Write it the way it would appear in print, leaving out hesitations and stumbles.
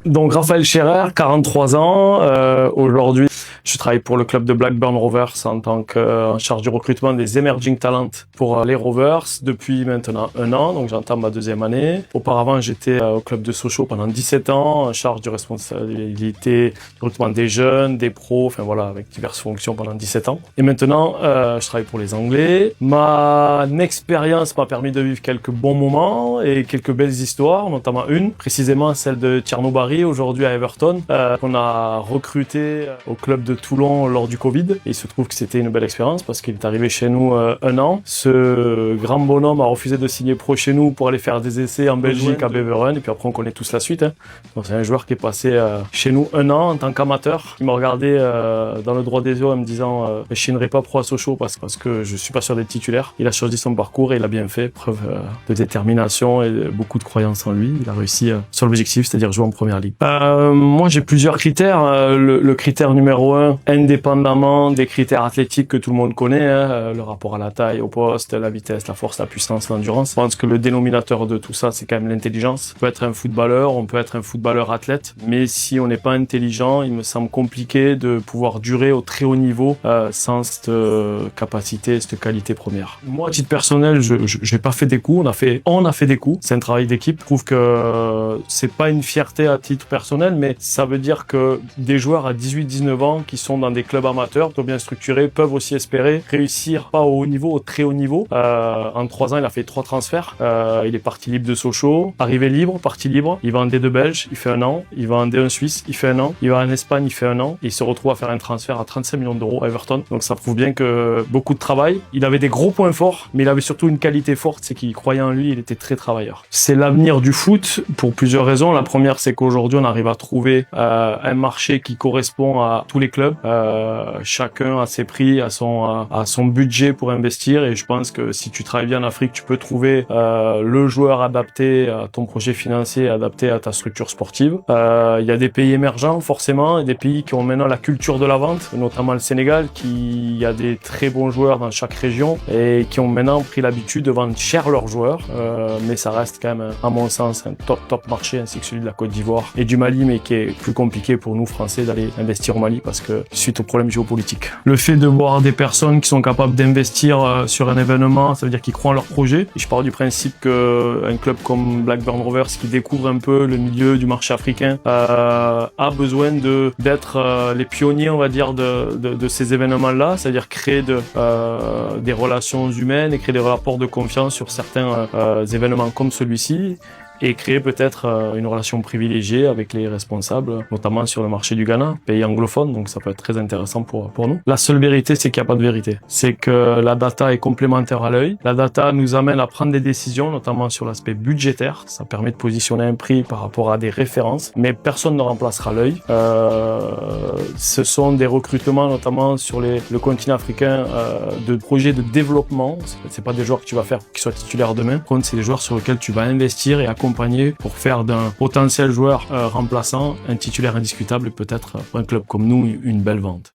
Donc Raphaël Scherer, 43 ans. Aujourd'hui, je travaille pour le club de Blackburn Rovers en tant qu'en charge du recrutement des emerging talents pour les Rovers depuis maintenant 1 an. Donc j'entame ma 2e année. Auparavant, j'étais au club de Sochaux pendant 17 ans, en charge de responsabilité du recrutement des jeunes, des pros, enfin voilà, avec diverses fonctions pendant 17 ans. Et maintenant, je travaille pour les Anglais. Ma expérience m'a permis de vivre quelques bons moments et quelques belles histoires, notamment une, précisément celle de Tierno Barry, aujourd'hui à Everton, qu'on a recruté au club de Toulon lors du Covid. Et il se trouve que c'était une belle expérience parce qu'il est arrivé chez nous 1 an. Ce grand bonhomme a refusé de signer pro chez nous pour aller faire des essais en Belgique à Beveren. Et puis après, on connaît tous la suite. Donc c'est un joueur qui est passé chez nous 1 an en tant qu'amateur. Il m'a regardé dans le droit des yeux en me disant je signerai pas pro à Sochaux parce que je suis pas sûr d'être titulaire. Il a choisi son parcours et il a bien fait. Preuve de détermination et beaucoup de croyance en lui. Il a réussi sur l'objectif, c'est-à-dire jouer en première ligue. Moi, j'ai plusieurs critères. Le critère numéro 1, indépendamment des critères athlétiques que tout le monde connaît, le rapport à la taille, au poste, la vitesse, la force, la puissance, l'endurance. Je pense que le dénominateur de tout ça, c'est quand même l'intelligence. On peut être un footballeur, on peut être un footballeur athlète, mais si on n'est pas intelligent, il me semble compliqué de pouvoir durer au très haut niveau sans cette capacité, cette qualité première. Moi, à titre personnel, j'ai pas fait des coups. On a fait des coups. C'est un travail d'équipe. Je trouve que c'est pas une fierté à titre personnel, mais ça veut dire que des joueurs à 18-19 ans qui sont dans des clubs amateurs, plutôt bien structurés, peuvent aussi espérer réussir pas au haut niveau, au très haut niveau. En 3 ans, il a fait 3 transferts. Il est parti libre de Sochaux, arrivé libre, parti libre. Il va en D2 belge, il fait 1 an. Il va en D1 suisse, il fait 1 an. Il va en Espagne, il fait 1 an. Et il se retrouve à faire un transfert à 35 millions d'euros à Everton. Donc ça prouve bien que beaucoup de travail. Il avait des gros points forts, mais il avait surtout une qualité forte, c'est qu'il croyait en lui, il était très travailleur. C'est l'avenir du foot pour plusieurs raisons. La première, c'est qu'aujourd'hui, on arrive à trouver un marché qui correspond à tous les clubs. Chacun a ses prix, a son budget pour investir. Et je pense que si tu travailles bien en Afrique, tu peux trouver le joueur adapté à ton projet financier, adapté à ta structure sportive. Il y a des pays émergents, forcément, et des pays qui ont maintenant la culture de la vente, notamment le Sénégal, qui a des très bons joueurs dans chaque région et qui ont maintenant pris l'habitude de vendre cher leurs joueurs. Mais ça reste quand même, à mon sens, un top marché, ainsi que celui de la Côte d'Ivoire et du Mali, mais qui est plus compliqué pour nous Français d'aller investir au Mali parce que suite aux problèmes géopolitiques. Le fait de voir des personnes qui sont capables d'investir sur un événement, ça veut dire qu'ils croient en leur projet. Et je pars du principe qu'un club comme Blackburn Rovers qui découvre un peu le milieu du marché africain a besoin d'être les pionniers, on va dire, de ces événements-là, c'est-à-dire créer des relations humaines et créer des rapports de confiance sur certains événements comme celui-ci. Et créer peut-être une relation privilégiée avec les responsables, notamment sur le marché du Ghana, pays anglophone, donc ça peut être très intéressant pour nous. La seule vérité, c'est qu'il n'y a pas de vérité. C'est que la data est complémentaire à l'œil. La data nous amène à prendre des décisions, notamment sur l'aspect budgétaire. Ça permet de positionner un prix par rapport à des références, mais personne ne remplacera l'œil. Ce sont des recrutements, notamment sur le continent africain, de projets de développement. C'est pas des joueurs que tu vas faire pour qu'ils soient titulaires demain. Par contre, c'est des joueurs sur lesquels tu vas investir et accompagner pour faire d'un potentiel joueur remplaçant un titulaire indiscutable et peut-être pour un club comme nous une belle vente.